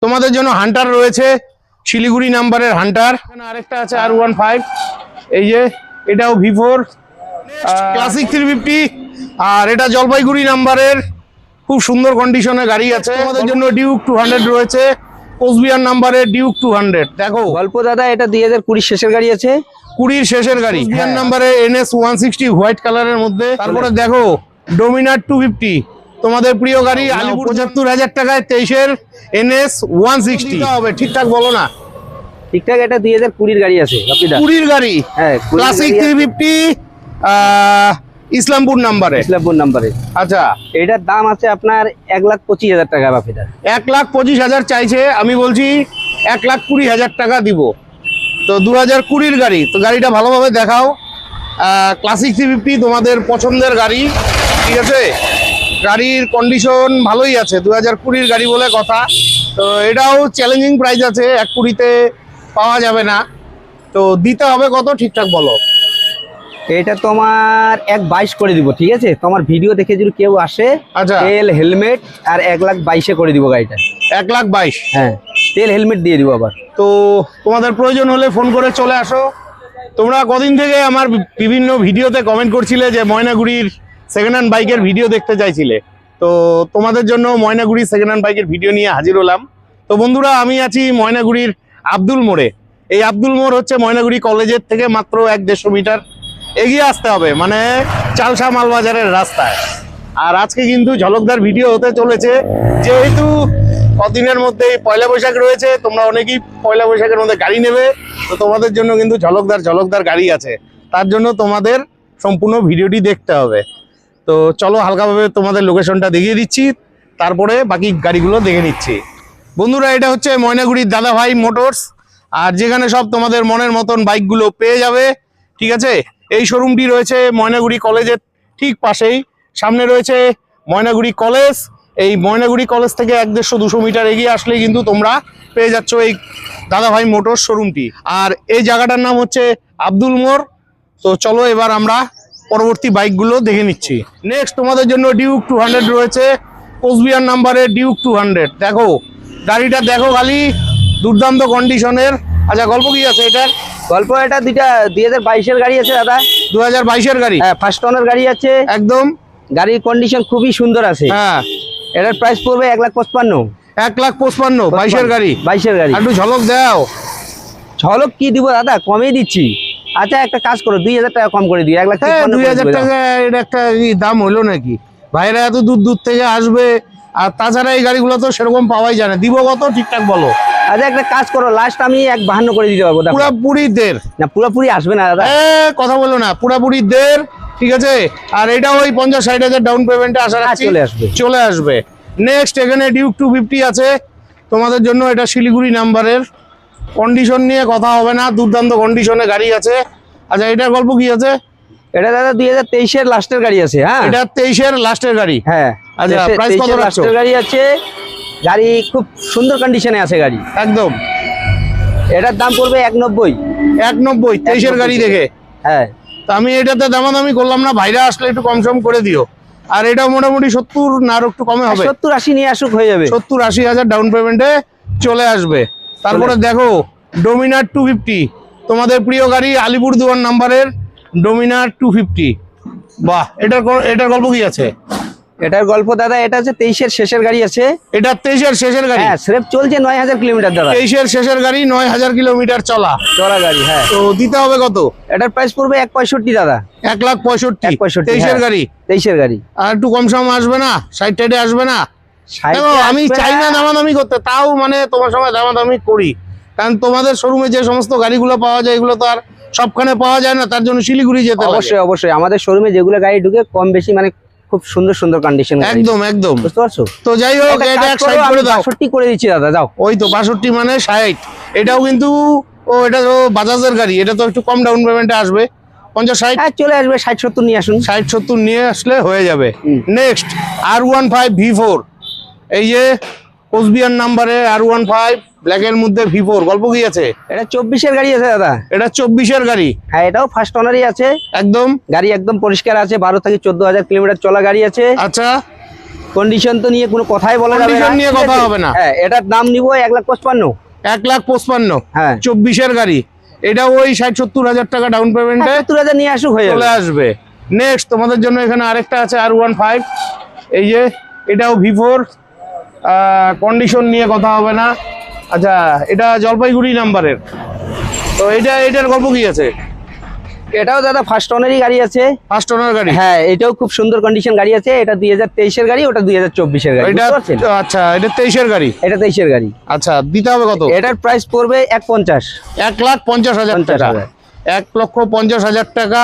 তোমাদের জন্য হান্টার রয়েছে, শিলিগুড়ি নাম্বারের হান্টার। আরেকটা আছে R15, এই যে এটাও V4 ক্লাসিক 350, আর এটা জলপাইগুড়ি নাম্বারের খুব সুন্দর কন্ডিশনে গাড়ি আছে। তোমাদের জন্য ডিউক 200 রয়েছে, কোচবিহার নাম্বারের ডিউক 200। দেখো গল্প দাদা, এটা 2020 শেষের গাড়ি আছে, 20 শেষের গাড়ি, কোচবিহার নাম্বারে NS 160 হোয়াইট কালারের মধ্যে। তারপরে দেখো ডোমিনার 250, তোমাদের প্রিয় গাড়ি আলিপুর, 75,000 টাকায় 23-এর NS 160 হবে। ঠিকঠাক বলো না? ঠিকঠাক, এটা 2020 গাড়ি আছে। 20 গাড়ি, হ্যাঁ, ক্লাসিক 350, ইসলামপুর নাম্বারে। ইসলামপুর নাম্বারে। আচ্ছা, এটার দাম আছে আপনার 1,25,000 টাকা। বাপিদা 1,25,000 চাইছে, আমি বলছি 1,20,000 টাকা দিব। তো 2020 গাড়ি, তো গাড়িটা ভালোভাবে দেখাও। ক্লাসিক 350 তোমাদের পছন্দের গাড়ি, ঠিক আছে? গাড়ির কন্ডিশন ভালোই আছে, 2020 গাড়ি বলে কথা। তো এটাও চ্যালেঞ্জিং প্রাইস আছে, 1,20,000-তে পাওয়া যাবে না। তো দিতে হবে কত ঠিকঠাক বলো? এটা তোমার 1,22,000 করে দিব, ঠিক আছে? তোমার ভিডিও দেখে যদি কেউ আসে, আচ্ছা, তেল হেলমেট আর 1,22,000 করে দিব গাড়িটা। 1,22,000, হ্যাঁ, তেল হেলমেট দিয়ে দিব আবার। তো তোমাদের প্রয়োজন হলে ফোন করে চলে আসো। তোমরা কদিন থেকে আমার বিভিন্ন ভিডিওতে কমেন্ট করছিলে যে ময়নাগুড়ির সেকেন্ড হ্যান্ড বাইকের ভিডিও দেখতে চাইছিলে। তো তোমাদের জন্য ময়নাগুড়ির সেকেন্ড হ্যান্ড বাইকের ভিডিও নিয়ে হাজির হলাম। তো বন্ধুরা, আমি আছি ময়নাগুড়ির আব্দুল মোড়ে। এই আব্দুল মোড় হচ্ছে ময়নাগুড়ি কলেজের থেকে মাত্র 1-150 মিটার এগিয়ে আসতে হবে, মানে চালসা মালবাজারের রাস্তায়। আর আজকে কিন্তু ঝলকদার ভিডিও হতে চলেছে, যেহেতু কদিনের মধ্যেই পয়লা বৈশাখ রয়েছে। তোমরা অনেকেই পয়লা বৈশাখের মধ্যে গাড়ি নেবে, তো তোমাদের জন্য কিন্তু ঝলকদার গাড়ি আছে। তার জন্য তোমাদের সম্পূর্ণ ভিডিওটি দেখতে হবে। তো চলো হালকাভাবে তোমাদের লোকেশনটা দেখিয়ে দিচ্ছি, তারপরে বাকি গাড়িগুলো দেখে নিচ্ছি। বন্ধুরা, এটা হচ্ছে ময়নাগুড়ির দাদাভাই মোটরস, আর যেখানে সব তোমাদের মনের মতন বাইকগুলো পেয়ে যাবে, ঠিক আছে? এই শোরুমটি রয়েছে ময়নাগুড়ি কলেজের ঠিক পাশেই। সামনে রয়েছে ময়নাগুড়ি কলেজ। এই ময়নাগুড়ি কলেজ থেকে 150-200 মিটার এগিয়ে আসলেই কিন্তু তোমরা পেয়ে যাচ্ছ এই দাদাভাই মোটরস শোরুমটি। আর এই জায়গাটার নাম হচ্ছে আব্দুল মোড়। তো চলো এবার আমরা পরবর্তী বাইকগুলো দেখে নিচ্ছি। নেক্সট তোমাদের জন্য ডিউক 200 রয়েছে, কোচবিহার নাম্বারের ডিউক 200। দেখো গাড়িটা, দেখো খালি, দুর্দান্ত কন্ডিশনের। আচ্ছা, গল্প কি আছে এটার? গল্প, এটা 2022-এর গাড়ি আছে দাদা। 2022-এর গাড়ি, হ্যাঁ, ফার্স্ট ওনার গাড়ি আছে একদম। গাড়ির কন্ডিশন খুবই সুন্দর আছে। হ্যাঁ, এটার প্রাইস পড়বে 1,55,000। 1,55,000, 22-এর গাড়ি। 22-এর গাড়ি। একটু ঝলক দাও। ঝলক কি দিব দাদা, কমই দিচ্ছি। আচ্ছা, একটা কাজ করো, 2,000 টাকা কম করে দিই। 1,53,000 2,000 টাকা এটা একটা দাম হলো নাকি? ভাইরা এত দূর থেকে আসবে, আর তাছাড়া এই গাড়িগুলো তো সেরকম পাওয়াই যায় না। দিব কত ঠিকঠাক বলো? আচ্ছা, একটা কাজ করো, লাস্ট আমি 1,52,000 করে দিতে পারবো। পুরাপুরি দের না, পুরোপুরি আসবে না দাদা। কথা বলো না, পুরাপুরি দের, ঠিক আছে? আর এটা ওই 50-60,000 ডাউন পেমেন্টে আশা রাখছি চলে আসবে। নেক্সট এখানে ডিউক 250 আছে তোমাদের জন্য। এটা শিলিগুড়ি নাম্বারের, কন্ডিশন নিয়ে কথা হবে না, দুর্দান্ত কন্ডিশনে গাড়ি আছে। আচ্ছা, এটার গল্প কি আছে? এটা দাদা 2023-এর লাস্টের গাড়ি আছে। হ্যাঁ, এটা 23-এর লাস্টের গাড়ি। হ্যাঁ, আচ্ছা, প্রাইস কত রাখছো? লাস্টের গাড়ি আছে, গাড়ি খুব সুন্দর কন্ডিশনে আছে গাড়ি, একদম। এটার দাম পড়বে 1,90,000। 1,90,000 23-এর গাড়ি দেখে। হ্যাঁ, তো আমি এটাতে দামাদামি করলাম না, ভাইরা আসলে একটু কম সম করে দিও। আর এটা মোটামুটি 70 না আর একটু কমে হবে, 70-80 নিয়ে আসুক, হয়ে যাবে। 70-80,000 ডাউন পেমেন্টে চলে আসবে। তারপরে দেখো ডোমিনার 250, তোমাদের প্রিয় গাড়ি আলিপুর দুয়ার নাম্বারের ডোমিনার 250। বাহ, এটার গল্প কি আছে? এটার গল্প দাদা, এটা হচ্ছে 23-এর শেষের গাড়ি আছে। এটা 23-এর শেষের গাড়ি? হ্যাঁ, স্রেফ চলছে 9,000 কিলোমিটার দাদা। 23-এর শেষের গাড়ি, 9,000 কিলোমিটার চলা গাড়ি। হ্যাঁ, তো দিতে হবে কত? এটার প্রাইস পড়বে 1,65,000 দাদা। 1,65,000, 1,65,000 23-এর গাড়ি। 23-এর গাড়ি। আর একটু কম সম আসবে না? 60-টাইডে আসবে না? দেখো, আমি চাই না দামাদামি করতে, তাও মানে তোমার সঙ্গে দামাদামি করি, কারণ তোমাদের শোরুমে যে সমস্ত গাড়িগুলো পাওয়া যায় এগুলো তো আর সবখানে পাওয়া যায় না, তার জন্য শিলিগুড়ি যেতে লাগে। অবশ্যই অবশ্যই, আমাদের শোরুমে যেগুলো গাড়ি ঢুকে কম বেশি মানে খুব সুন্দর সুন্দর কন্ডিশন। একদম একদম, বুঝতে পারছো? তো যাই হোক, এটা 60 করে দাও। 62 করে দিচ্ছি দাদা, যাও। ওই তো 62 মানে 60। এটাও কিন্তু এটা তো বাজাজের গাড়ি, এটা তো একটু কম ডাউন পেমেন্টে আসবে, 50-60। হ্যাঁ, চলে আসবে। 60-70 নিয়ে আসুন। 60-70 নিয়ে আসলে হয়ে যাবে। নেক্সট R15 V4, এই যে কোচবিহার নাম্বারে R15 ব্ল্যাকের মধ্যে V4, গল্প কি আছে? এটা 24-এর গাড়ি আছে দাদা। এটা 24-এর গাড়ি। হ্যাঁ, এটাও ফার্স্ট ওনারই আছে, একদম। গাড়ি একদম পরিষ্কার আছে, 12 থেকে 14,000 কিলোমিটার চলা গাড়ি আছে। আচ্ছা, কন্ডিশন তো নিয়ে কোনো কথাই বলা যাবে না, Condition নিয়ে ঠিক কথা আছে? হবে না। হ্যাঁ, এটার দাম নিব 1,55,000। 1,55,000। হ্যাঁ। 24-এর গাড়ি, এটা ওই 60-70 হাজার টাকা ডাউন পেমেন্টে 70,000 নিয়ে আসুক হয়ে চলে যাবে। আসবে। নেক্সট তোমাদের জন্য এখানে আরেকটা আছে R15, এই যে এটাও V4, কন্ডিশন নিয়ে কথা হবে না। আচ্ছা, এটা জলপাইগুড়ি নাম্বারের, তো এটার গল্প কি আছে? এটাও দাদা ফার্স্ট ওনারই গাড়ি আছে। ফার্স্ট ওনার গাড়ি? হ্যাঁ, এটাও খুব সুন্দর কন্ডিশন গাড়ি আছে। এটা 2023-এর গাড়ি, ওটা 2024-এর গাড়ি, এটা বুঝতে পারছেন? আচ্ছা, এটা 23-এর গাড়ি। এটা 23-এর গাড়ি। আচ্ছা, দিতে হবে কত? এটার প্রাইস পড়বে 1,50,000। 1,50,000 টাকা। 50,000। 1,50,000 টাকা।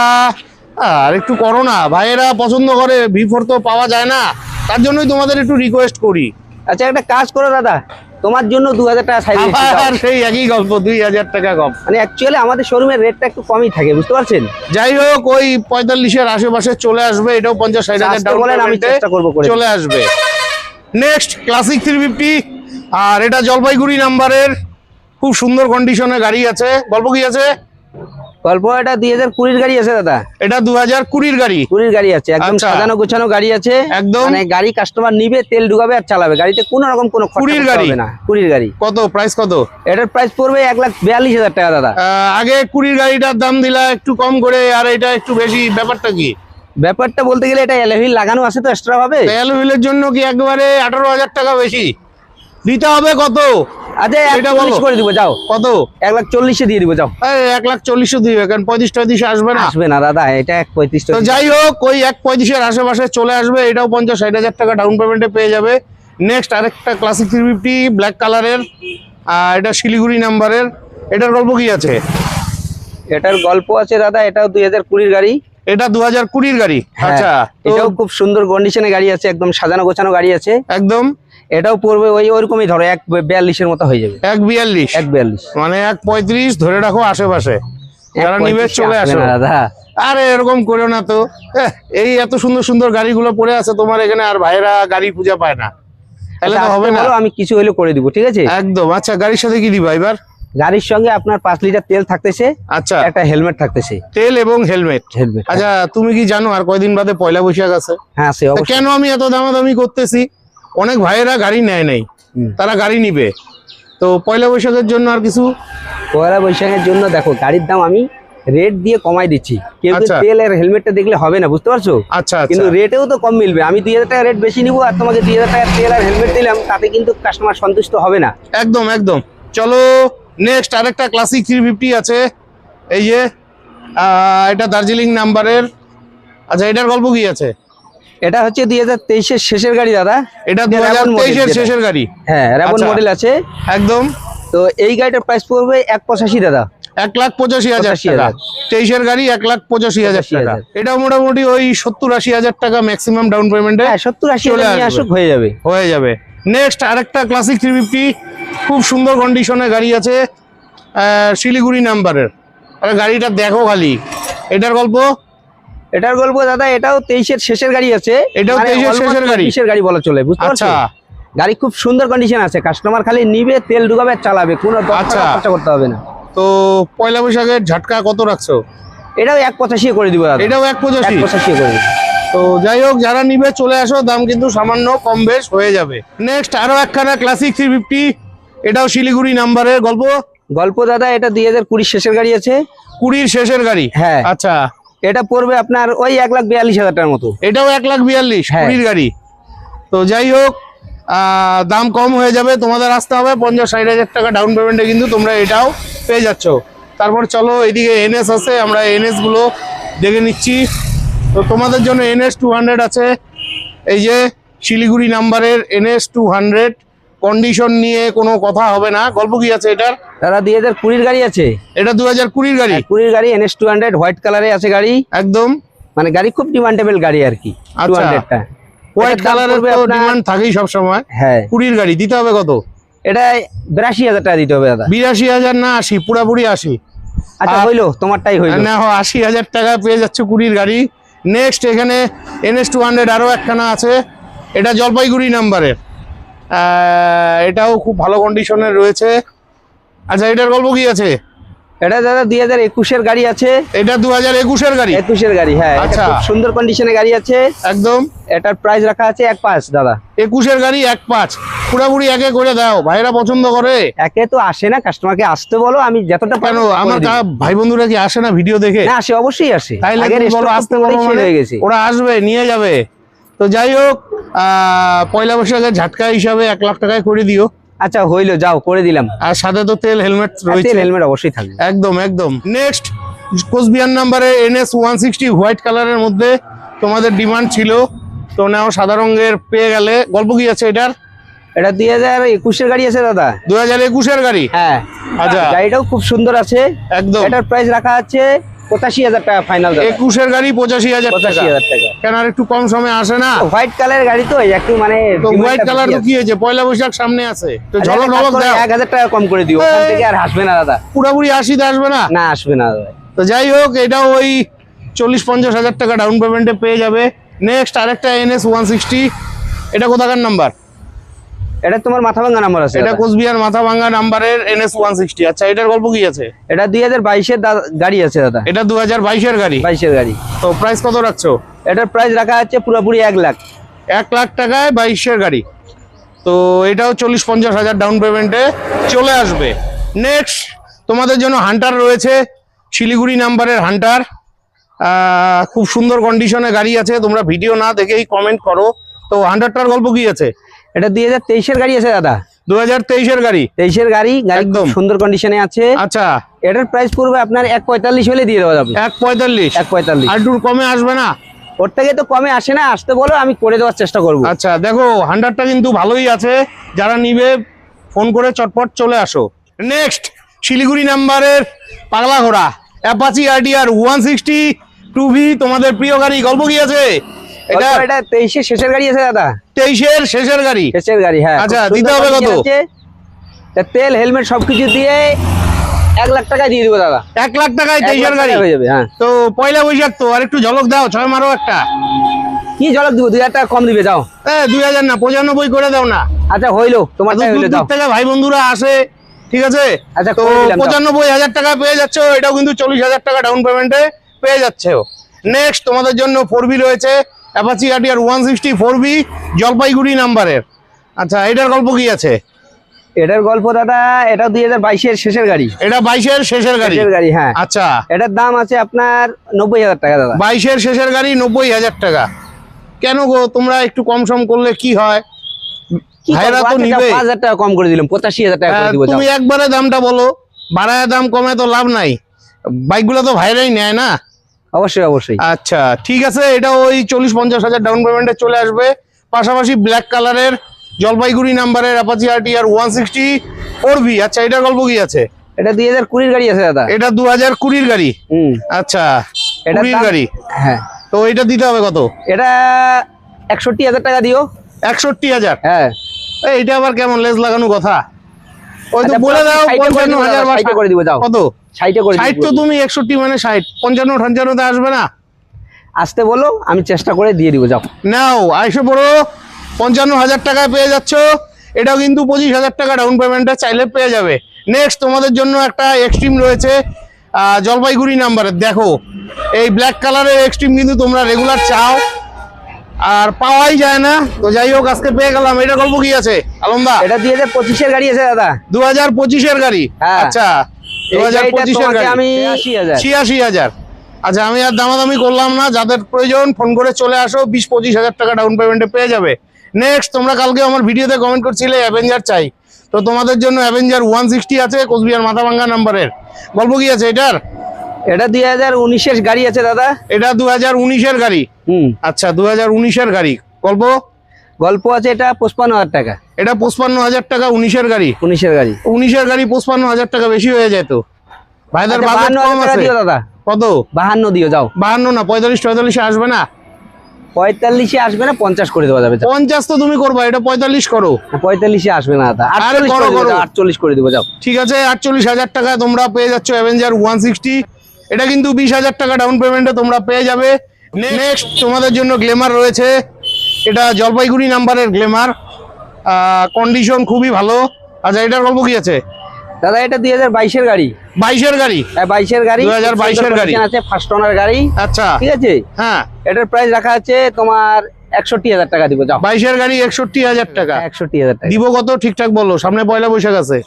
আর একটু করো না, ভাইয়েরা পছন্দ করে, V4 তো পাওয়া যায় না, তার জন্যই তোমাদের একটু রিকোয়েস্ট করি। আচ্ছা, একটা কাজ করো দাদা, তোমার জন্য 2,000 টাকা ছাড় দিচ্ছি, দাও। আর সেই একই গল্প, 2,000 টাকা কম। মানে অ্যাকচুয়ালি আমাদের শোরুমের রেটটা একটু কমই থাকে, বুঝতে পারছেন? যাই হোক, ওই 45-এর আশেপাশে চলে আসবে, এটাও 50-60 হাজার আজকে বলেন, আমি চেষ্টা করবো করে। চলে আসবে। নেক্সট ক্লাসিক 350, আর এটা জলপাইগুড়ি নাম্বারের, খুব সুন্দর কন্ডিশনে গাড়ি আছে। গল্প কি আছে? গল্প, এটা 2020-এর গাড়ি আছে দাদা। এটা 2020-এর গাড়ি। 20-এর গাড়ি আছে, একদম আচ্ছা। সাজানো গোছানো গাড়ি আছে একদম। মানে গাড়ি কাস্টমার নিবে, তেল ঢুকাবে আর চালাবে, গাড়িতে কোনো রকম কোনো খরচা 20-এর করতে গাড়ি? হবে না। 20-এর গাড়ি। কত প্রাইস কত? এটার প্রাইস পড়বে 1,42,000 টাকা দাদা। আগে 20-এর গাড়িটার দাম দিলা একটু কম করে, আর এটা একটু বেশি, ব্যাপারটা কি? ব্যাপারটা বলতে গেলে এটা এলভিল লাগানো আছে তো এক্সট্রা ভাবে। তেল হুইলের জন্য কি একবারে 18,000 টাকা বেশি দিতে হবে? কত? আচ্ছা, এটা 1,40,000 বলো। করে দিব, যাও। কত? 1,40,000 দিয়ে দিব, যাও। 1,40,000 দিবে, কারণ 35-30 আসবে না। আসবে না দাদা, এটা 1,35,000। তো যাই হোক, ওই 1,35-এর আশেপাশে চলে আসবে, এটাও 50-60 হাজার টাকা ডাউন পেমেন্টে পেয়ে যাবে। নেক্সট আরেকটা ক্লাসিক 350 ব্ল্যাক কালারের, এটা শিলিগুড়ি নাম্বারের, এটার গল্প কি আছে? এটার গল্প আছে দাদা, এটাও 2020-এর গাড়ি। এটা 2020-এর গাড়ি। হ্যাঁ, আচ্ছা, তো এটাও খুব সুন্দর কন্ডিশনে গাড়ি আছে, একদম সাজানো গোছানো গাড়ি আছে। একদম। এটাও পড়বে ওইরকমই, ধরো 1,42,000-এর মতো হয়ে যাবে। 1,42, 1,42। মানে 1,35 ধরে রাখো আশেপাশে, যারা নিবে 1,35 চলে আসবে আসো। না দাদা। আরে এরকম করো না তো, এই এত সুন্দর সুন্দর গাড়িগুলো পড়ে আছে তোমার এখানে, আর ভাইরা গাড়ি খুঁজে পায় না, তাহলে আচ্ছা, তো হবে আজকে না। বলো, আমি কিছু হইলে করে দিব, ঠিক আছে? একদম। আচ্ছা, গাড়ির সাথে কি দিবা এবার? গাড়ির সঙ্গে আপনার 5 লিটার তেল থাকতেছে, আচ্ছা, একটা হেলমেট থাকতেছে। তেল এবং হেলমেট। হেলমেট, আচ্ছা, তুমি কি জানো আর কয়দিন বাদে পয়লা বৈশাখ আছে? হ্যাঁ সে তা অবশ্যই। কেন আমি এত দামাদামি করতেছি? অনেক ভাইয়েরা গাড়ি নেয় নাই, হুম। তারা গাড়ি নিবে, তো পয়লা বৈশাখের জন্য আর কিছু। পয়লা বৈশাখের জন্য দেখো, গাড়ির দাম আমি রেট দিয়ে কমাই দিচ্ছি, কিন্তু আচ্ছা। তেল আর হেলমেটটা দেখলে হবে না, বুঝতে পারছো? আচ্ছা আচ্ছা, কিন্তু রেটেও তো কম মিলবে। আমি 2,000 টাকা রেট বেশি নিবো, আর তোমাকে 2,000 টাকা তেল আর হেলমেট দিলাম, তাতে কিন্তু কাস্টমার সন্তুষ্ট হবে না। একদম একদম। চলো নেক্সট আরেকটা ক্লাসিক 350 আছে, এই যে এটা দার্জিলিং নাম্বারের। আচ্ছা, এটার গল্প কি আছে? এটা হচ্ছে 2023-এর শেষের গাড়ি দাদা। এটা এটা Ravon model 2023-এর যেটা। শেষের গাড়ি। হ্যাঁ, র্যাবন আচ্ছা। মডেল আছে। একদম। তো এই গাড়িটার প্রাইস পড়বে 1,85,000 দাদা। 1,85,000 টাকা। 23-এর গাড়ি 1,85,000 টাকা। 85,000 এটা মোটামুটি ওই 70-80 হাজার টাকা ম্যাক্সিমাম ডাউন পেমেন্টে হ্যাঁ, 70-80 চলে নিয়ে আসবে। আসুক হয়ে যাবে। হয়ে যাবে। নেক্সট আরেকটা ক্লাসিক 350, খুব সুন্দর কন্ডিশনে গাড়ি আছে, শিলিগুড়ি নাম্বারের। আরে গাড়িটা দেখো খালি, এটার গল্প। এটার গল্প দাদা, এটাও 23-এর শেষের গাড়ি আছে। এটাও 23-এর শেষের গাড়ি? 20-এর গাড়ি বলা চলে, বুঝতে পারছো? আচ্ছা। গাড়ি খুব সুন্দর কন্ডিশন আছে, কাস্টমার খালি নিবে, তেল ঢুকাবে আর চালাবে, কোনো 10 আচ্ছা। টাকা খরচা করতে হবে না। তো পয়লা বৈশাখের ঝাটকা কত রাখছো? এটাও 1,85 করে দিব দাদা। এটাও 1,85। 1,85 করে দিব। তো যাই হোক, যারা নিবে চলে আসো, দাম কিন্তু সামান্য কম বেশ হয়ে যাবে। নেক্সট আরো একখানা ক্লাসিক 350, এটাও শিলিগুড়ি নাম্বারের। গল্প। গল্প দাদা, এটা 2020 শেষের গাড়ি আছে। 20-র শেষের গাড়ি। হ্যাঁ। আচ্ছা, এটা পড়বে আপনার ওই 1,42,000 টাকার মতো। এটাও 1,42,000, হ্যাঁ। 20-র গাড়ি। তো যাই হোক, দাম কম হয়ে যাবে, তোমাদের আসতে হবে 50-60 হাজার টাকা ডাউন পেমেন্টে, কিন্তু তোমরা এটাও পেয়ে যাচ্ছ। তারপর চলো, এদিকে এনএস আছে, আমরা এনএস গুলো দেখে নিচ্ছি। তো তোমাদের জন্য NS 200 আছে, এই যে শিলিগুড়ি নাম্বারের NS 200, কন্ডিশন নিয়ে কোনো কথা হবে না। গল্প কি আছে এটার? দাদা 2020-র গাড়ি আছে। এটা 2020-র গাড়ি। 20-র গাড়ি, NS 200 হোয়াইট কালারে আছে গাড়ি। একদম। মানে গাড়ি খুব ডিমান্ডেবল গাড়ি আর কি। আচ্ছা। 200টা হোয়াইট কালারের তো ডিমান্ড থাকেই সব সময়। হ্যাঁ। 20-র গাড়ি দিতে হবে কত? এটা 82,000 টাকা দিতে হবে দাদা। 82,000 না 80, পুরাপুরি 80। আচ্ছা, হইলো, তোমারটাই হইলো। না, 80,000 টাকা পেয়ে যাচ্ছে 20-র গাড়ি। নেক্সট এখানে NS 200 আরো একখানা আছে, এটা জলপাইগুড়ি নাম্বারের, এটাও খুব ভালো কন্ডিশনের রয়েছে। আচ্ছা, এটার গল্প কি আছে? এটা দাদা 2021-এর গাড়ি আছে। এটা 2021-এর গাড়ি। 21-এর গাড়ি, হ্যাঁ। এটা আচ্ছা। খুব সুন্দর কন্ডিশনে গাড়ি আছে একদম। এটার প্রাইস রাখা আছে 1.5 দাদা। 21-এর গাড়ি 1.5, পুরাপুরি একে করে দাও, ভাইরা পছন্দ করে। একে তো আসে না, কাস্টমারকে আসতে বলো, আমি যতটা কেন পারবো আমার করে দিই। ভাই বন্ধুরা কি আসে না ভিডিও দেখে? না, আসে, অবশ্যই আসে। তাইলে আগের তুমি বলো stock আসতে তো বলো শেষ মানে হয়ে গেছে। ওরা আসবে, নিয়ে যাবে। তো যাই হোক, পয়লা বৈশাখের ঝাটকা হিসাবে 1 লাখ টাকায় করে দিও। আচ্ছা, হইলো, যাও, করে দিলাম। আর সাথে তো তেল হেলমেট রয়েছে। হেলমেট অবশ্যই থাকবে। একদম একদম। নেক্সট, কোচবিহার নাম্বারে NS 160 হোয়াইট কালারের মধ্যে তোমাদের ডিমান্ড ছিল, তো নাও সাদা রঙের পেয়ে গেলে। গল্প কি আছে এটার? এটা 2021-এর গাড়ি আছে দাদা। 2021-এর গাড়ি। হ্যাঁ, আচ্ছা। গাড়িটাও খুব সুন্দর আছে। একদম। এটার প্রাইস রাখা আছে 85,000 টাকা ফাইনাল। 21-এর গাড়ি 85,000 টাকা। 85,000 টাকা। কেন আর একটু কম সময় আসে না? হোয়াইট কালারের গাড়ি তো একটু মানে তো হোয়াইট কালার তো কি হয়েছে, পয়লা বৈশাখ সামনে আছে, তো ঝলক ঝলক দাও। 1000 টাকা কম করে দিও, ওখান থেকে আর আসবে না দাদা। পুরোপুরি 80-তে আসবে না? না, আসবে না দাদা। তো যাই হোক, এটাও ওই 40-50 হাজার টাকা ডাউন পেমেন্টে পেয়ে যাবে। নেক্সট আরেকটা NS 160, এটা কোথাকার নাম্বার? এটা তোমার মাথা ভাঙা নাম্বার আছে। এটা কোচবিহার মাথা ভাঙ্গা নাম্বারের NS 160। আচ্ছা, এটার গল্প কি আছে? এটা 2022-এর গাড়ি আছে দাদা। এটা 2022-এর গাড়ি। 22-এর গাড়ি। তো প্রাইস কত রাখছো? এটার প্রাইস রাখা আছে পুরোপুরি 1 লাখ। 1 লাখ টাকায় 22-এর গাড়ি। তো এটাও 40-50 হাজার ডাউন পেমেন্টে চলে আসবে। নেক্সট তোমাদের জন্য হান্টার রয়েছে, শিলিগুড়ি নাম্বারের হান্টার। খুব সুন্দর কন্ডিশনে গাড়ি আছে, তোমরা ভিডিও না দেখেই কমেন্ট করো। তো হান্টারটার গল্প কি আছে? এটা 2023-এর গাড়ি আছে দাদা। 2023-এর গাড়ি। 23-এর গাড়ি, একদম খুব সুন্দর কন্ডিশনে আছে। আচ্ছা। এটার প্রাইস পড়বে আপনার 1.45 হলে দিয়ে দেওয়া যাবে। 1.45? 1.45। আর একটু কমে আসবে না? ওর থেকে তো কমে আসে না, আসতে বলো, আমি করে দেওয়ার চেষ্টা করবো। আচ্ছা, দেখো হান্ডারটা কিন্তু ভালোই আছে, যারা নিবে ফোন করে চটপট চলে আসো। নেক্সট, শিলিগুড়ি নাম্বারের পাগলা ঘোড়া অ্যাপাচি RTR 160 2V, তোমাদের প্রিয় গাড়ি। গল্প কি আছে? এটা 23-এর শেষের গাড়ি আছে দাদা। 23-এর শেষের গাড়ি। শেষের গাড়ি, হ্যাঁ। আচ্ছা, খুব দিতে সুন্দর হবে কত? condition আছে। তা তেল হেলমেট সবকিছু দিয়ে 1 লাখ টাকায় দিয়ে দিবো দাদা। 1 লাখ টাকায় 1 23-এর লাখ গাড়ি টাকায় হয়ে যাবে, হ্যাঁ। তো পয়লা বৈশাখ তো, আর একটু ঝলক দাও, 6 মারো একটা। কি ঝলক দিব, 2000 টাকা কম দিবে, যাও। 2000 না, 95 করে দাও না। আচ্ছা, হইলো, তোমার এত টাকা দূর হইলো, দূর যাও। থেকে ভাই বন্ধুরা আসে, ঠিক আছে? আচ্ছা, তো করে দিলাম, যাও। 95,000 টাকা পেয়ে যাচ্ছ, এটাও কিন্তু 40,000 টাকা ডাউন পেমেন্টে পেয়ে যাচ্ছে। নেক্সট তোমাদের জন্য 4V রয়েছে, অ্যাপাচি RTR 160 4V, জলপাইগুড়ি নাম্বারের। আচ্ছা, এটার গল্প কি আছে? এটার গল্প দাদা, এটা 2022-এর শেষের গাড়ি। এটা 22-এর শেষের গাড়ি। শেষের গাড়ি, হ্যাঁ। আচ্ছা, এটার দাম আছে আপনার 90,000 টাকা দাদা। 22-এর শেষের গাড়ি 90,000 টাকা। কেন গো, তোমরা একটু কম সম করলে কি হয়? কি ভাইরা করবো? তো আচ্ছা, নিবে। 5,000 টাকা কম করে দিলাম, 85,000 টাকা করে দিব, যাও। তুমি একবারে দামটা বলো, বাড়ায় দাম কমে তো লাভ নাই, বাইকগুলো তো ভাইরাই নেয় না। অবশ্যই, অবশ্যই। আচ্ছা, ঠিক আছে, এটা ওই 40-50 হাজার ডাউন পেমেন্টে চলে আসবে। পাশাপাশি ব্ল্যাক কালারের জলপাইগুড়ি নাম্বারের অ্যাপাচি RTR 160 4V। আচ্ছা, এটার গল্প কি আছে? এটা 2020-এর গাড়ি আছে দাদা। এটা 2020-এর গাড়ি। আচ্ছা, এটার 20-এর দাম- গাড়ি। হ্যাঁ, তো এটা দিতে হবে কত? এটা 61,000 টাকা দিও। 61,000? হ্যাঁ। এটা আবার কেমন লেজ লাগানো কথা? ওই তো আচ্ছা, বলে দাও 55,000 বা 60 করে দিব, যাও। কত? 60 করে 60 তো তুমি 61 মানে 60, 55-58 আসবে না? আসতে বলো, আমি চেষ্টা করে দিয়ে দিব, যাও। নাও, আইসে পড়ো, 55,000 টাকায় পেয়ে যাচ্ছ। এটাও কিন্তু 25,000 টাকা ডাউন পেমেন্টে চাইলে পেয়ে যাবে। নেক্সট তোমাদের জন্য একটা এক্সট্রিম রয়েছে, জলপাইগুড়ি নাম্বারের। দেখো, এই ব্ল্যাক কালারের এক্সট্রিম কিন্তু তোমরা রেগুলার চাও, আর পাওয়াই যায় না। তো যাই হোক, আজকে পেয়ে গেলাম। এটা গল্প কি আছে আলমদা? এটা 2025-এর গাড়ি আছে দাদা। 2025-এর গাড়ি। হ্যাঁ। আচ্ছা, এই গাড়িটা 2025-এর তোমাকে গাড়ি আমি 86,000। 86,000। আচ্ছা, আমি আর দামাদামি করলাম না, যাদের প্রয়োজন ফোন করে চলে আসো, 20-25 হাজার টাকা ডাউন পেমেন্টে পেয়ে যাবে। নেক্সট, তোমরা কালকে আমার ভিডিওতে কমেন্ট করছিলে অ্যাভেঞ্জার চাই, তো তোমাদের জন্য অ্যাভেঞ্জার 160 আছে, কোচবিহার মাথাভাঙ্গা নাম্বারের। গল্প কি আছে এটার? এটা 2019-এর গাড়ি আছে দাদা। এটা 2019-এর গাড়ি। আচ্ছা, 2019-এর গাড়ি। গল্প আছে, এটা 55,000 টাকা। এটা 55,000 টাকা 19-এর গাড়ি। 19-এর গাড়ি। 19-এর গাড়ি 55,000 টাকা বেশি হয়ে যায় তো। ভাইদের আচ্ছা, বাজেট 52,000 কম টাকা আছে। দিও দাদা। কত? 52 দিও, যাও। 52 না, 45-44 আসবে না? 45-এ আসবে না, 50 করে দেওয়া যাবে, যাও। 50 তো তুমি করবা, এটা 45 করো। 45-এ আসবে না দাদা, 48 করো, করে দেবো, করো। যাও, 48 করে দেবো, যাও। ঠিক আছে, 48,000 টাকায় তোমরা পেয়ে যাচ্ছ অ্যাভেঞ্জার 160। এটা কিন্তু 20,000 টাকা ডাউন পেমেন্টে তোমরা পেয়ে যাবে। নেক্সট তোমাদের জন্য গ্ল্যামার রয়েছে, এটা জলপাইগুড়ি নাম্বারের গ্ল্যামার, কন্ডিশন খুবই ভালো। আচ্ছা, এটার গল্প কি আছে? দাদা এটা 2022-এর গাড়ি। 22-এর গাড়ি? হ্যাঁ 22-এর গাড়ি, 2022-এর গাড়ি আছে, ফার্স্ট ওনার গাড়ি। আচ্ছা ঠিক আছে, হ্যাঁ। এটার প্রাইস রাখা আছে তোমার 61,000 টাকা দিব। যাও 22-এর গাড়ি 61,000 টাকা। 61,000 টাকা দিব কত ঠিকঠাক বলো, সামনে পয়লা বৈশাখ আছে।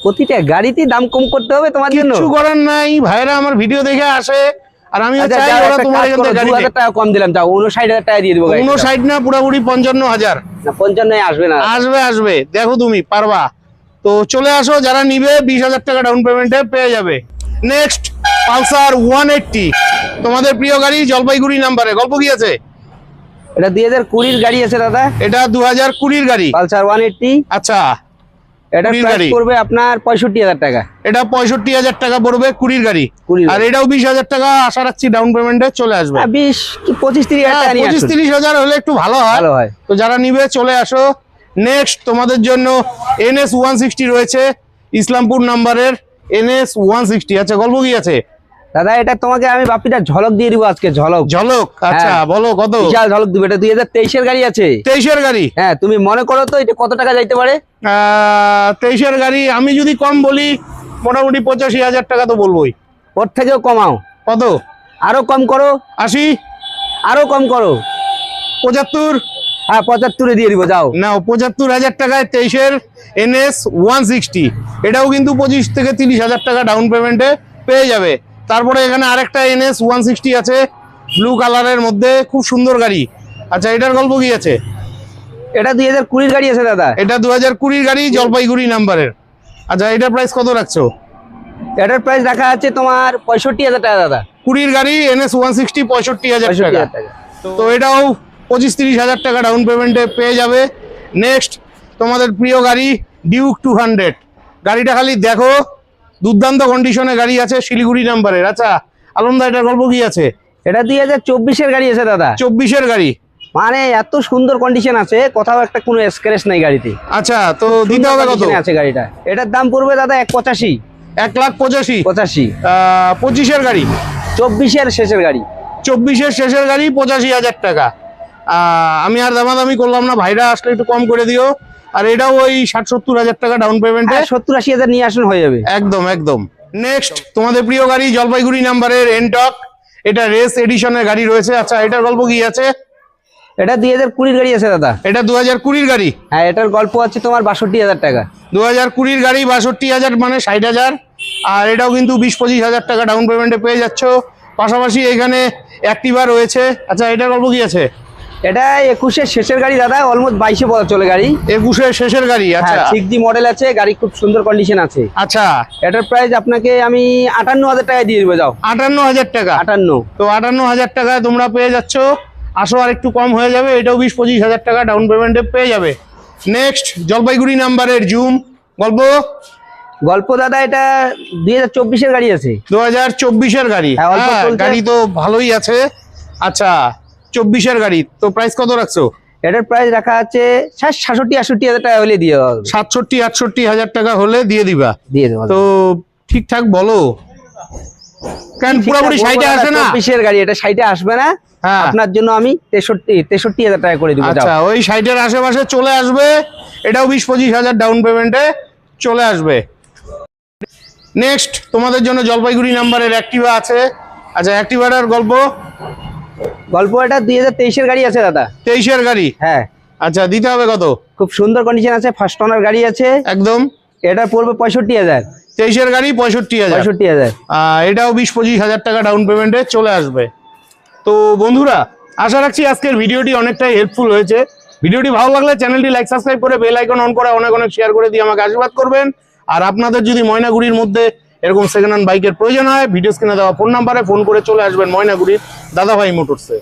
প্রতিটা গাড়িতে দাম কম করতে হবে তোমার জন্য। কিছু করার নাই, ভাইরা আমার ভিডিও দেখে আসে আর আমি আচ্ছা, চাই যাও, ওরা একটা তোমার কাজ এখান করো, থেকে গাড়ি 2,000 টাকা কম দিলাম। যাও 59,000 টাকা দিয়ে দিব। 59 না, পুরোপুরি 55,000। না 55 আসবে না। আসবে, দেখো তুমি পারবা তো চলে আসো। যারা নিবে 20,000 টাকা ডাউন পেমেন্টে পেয়ে যাবে। নেক্সট পালসার 180, তোমাদের প্রিয় গাড়ি, জলপাইগুড়ি নাম্বারে। গল্প কি আছে? এটা 2020-এর গাড়ি আছে দাদা। এটা 2020-এর গাড়ি, পালসার 180। আচ্ছা। এটা 20 প্রাইস গাড়ি। পড়বে আপনার 65,000 টাকা। এটা 65,000 টাকা পড়বে 20-র গাড়ি। 20 আর এটাও 20,000 টাকা আশা রাখছি ডাউন পেমেন্টে চলে আসবে। 20 কি 25-30,000 টাকা নিয়ে আসুন। 25-30,000 হলে একটু ভালো হয়। ভালো হয়। তো যারা নিবে চলে আসো। নেক্সট তোমাদের জন্য NS 160 রয়েছে, ইসলামপুর নাম্বারের NS 160। আচ্ছা গল্প কি আছে? দাদা এটা তোমাকে আমি বাপিটা ঝলক দিয়ে দিব আজকে। ঝলক ঝলক? আচ্ছা হ্যাঁ। বলো কত? বিশাল ঝলক দিব। এটা 2023-এর গাড়ি আছে। 23-এর গাড়ি? হ্যাঁ তুমি মনে করো তো এটা কত টাকা যাইতে পারে? 23-এর গাড়ি আমি যদি কম বলি মোটামুটি 85,000 টাকা তো বলবোই। ওর থেকেও কমাও। কত? আরো কম করো। 80? আরো কম করো। 75? হ্যাঁ 75-এ দিয়ে দিব। যাও নাও 75,000 টাকায় 23-এর NS 160। এটাও কিন্তু 25 থেকে 30,000 টাকা ডাউন পেমেন্টে পেয়ে যাবে। তারপরে এখানে আরেকটা NS 160 আছে ব্লু কালারের মধ্যে, খুব সুন্দর গাড়ি। আচ্ছা এটার গল্প কি আছে? এটা 2020-এর গাড়ি আছে দাদা। এটা 2020-র গাড়ি, জলপাইগুড়ি নাম্বারের। আচ্ছা এটার প্রাইস কত রাখছো? এটার প্রাইস রাখা আছে তোমার 65,000 টাকা দাদা। 20-র গাড়ি NS 160 65,000 টাকা। 65,000 টাকা। তো এটাও 25-30,000 টাকা ডাউন পেমেন্টে পেয়ে যাবে। নেক্সট তোমাদের প্রিয় গাড়ি ডিউক 200। গাড়িটা খালি দেখো, দুর্দান্ত কন্ডিশনে গাড়ি আছে, শিলিগুড়ি নাম্বারের। আচ্ছা আলমদা এটার গল্প কি আছে? এটা 2024-এর গাড়ি আছে দাদা। 24-এর গাড়ি? মানে এত সুন্দর কন্ডিশন আছে, কোথাও একটা কোনো স্ক্র্যাচ নাই গাড়িতে। আচ্ছা তো দিতে হবে কত? আছে গাড়িটা। এটার দাম পড়বে দাদা 185। 1,85,000? 85। 25-এর গাড়ি? 24-এর শেষের গাড়ি। 24-এর শেষের গাড়ি 85,000 টাকা। আমি আর দামাদামি করলাম না, ভাইরা আসলে একটু কম করে দিও। আর এটাও ওই 60-70,000 টাকা ডাউন পেমেন্টে। 70-80,000 নিয়ে আসুন, হয়ে যাবে। একদম একদম। নেক্সট তোমাদের প্রিয় গাড়ি, জলপাইগুড়ি নাম্বারের এনটক। এটা রেস এডিশনের গাড়ি রয়েছে। আচ্ছা এটার গল্প কি আছে? এটা 2020-এর গাড়ি আছে দাদা। এটা 2020-র গাড়ি? হ্যাঁ এটার গল্প আছে তোমার 62,000 টাকা। 2020-র গাড়ি 62,000 মানে 60,000। আর এটাও কিন্তু 20-25,000 টাকা ডাউন পেমেন্টে পেয়ে যাচ্ছ। পাশাপাশি এখানে অ্যাক্টিভা রয়েছে। আচ্ছা এটার গল্প কি আছে? এটা 21-এর শেষের গাড়ি দাদা, অলমোস্ট 22-এ পথ চলে গাড়ি। 21-এর শেষের গাড়ি? আচ্ছা 6D মডেল আছে, গাড়ি খুব সুন্দর কন্ডিশন আছে। আচ্ছা এটার প্রাইস আপনাকে আমি 58,000 টাকায় দিয়ে দিব। যাও 58,000 টাকা? 58। তো 58,000 টাকায় তোমরা পেয়ে যাচ্ছ। আসো আর একটু কম হয়ে যাবে, এটাও 20-25,000 টাকা ডাউন পেমেন্টে পেয়ে যাবে। নেক্সট জলপাইগুড়ি নাম্বারের জুম। গল্প দাদা এটা 2024-এর গাড়ি আছে। 2024-এর গাড়ি? হ্যাঁ, অল্প হ্যাঁ, চলছে। গাড়ি তো ভালোই আছে। আচ্ছা 24-এর গাড়ি, তো প্রাইস কত রাখছো? এটার প্রাইস রাখা আছে 67-68,000 টাকা হলে দিয়ে দেওয়া হবে। 67-68,000 টাকা হলে দিয়ে দিবা? দিয়ে দেওয়া তো ঠিকঠাক বলো, কারণ পুরোপুরি 60-এ আসে না। 24-এর গাড়ি, এটা 60-এ আসবে না। হ্যাঁ। আপনার জন্য আমি 63,000 টাকা করে দিব। আচ্ছা ওই 60-এর আশেপাশে চলে আসবে। এটাও 20-25,000 ডাউন পেমেন্টে চলে আসবে। নেক্সট তোমাদের জন্য জলপাইগুড়ি নাম্বারের অ্যাক্টিভা আছে। আচ্ছা অ্যাক্টিভাটার গল্প? এটা 2023-এর গাড়ি আছে দাদা। 23-এর গাড়ি? হ্যাঁ। আচ্ছা দিতে হবে কত? খুব সুন্দর কন্ডিশন আছে, ফার্স্ট ওনার গাড়ি আছে একদম। এটা পড়বে 65,000। 23-এর গাড়ি 65,000? 65,000। এটাও 20-25,000 টাকা ডাউন পেমেন্টে চলে আসবে। তো বন্ধুরা আশা রাখছি আজকের ভিডিওটি অনেকটাই হেল্পফুল হয়েছে। ভিডিওটি ভালো লাগলে চ্যানেলটি লাইক সাবস্ক্রাইব করে বেল আইকন অন করে অনেক অনেক শেয়ার করে দিয়ে আমাকে আশীর্বাদ করবেন। আর আপনাদের যদি ময়নাগুড়ির মধ্যে এরকম সেকেন্ড হ্যান্ড বাইকের প্রয়োজন হয়, ভিডিও স্ক্রিনে দেওয়া ফোন নাম্বারে ফোন করে চলে আসবেন ময়নাগুড়ির দাদাভাই মোটরসে।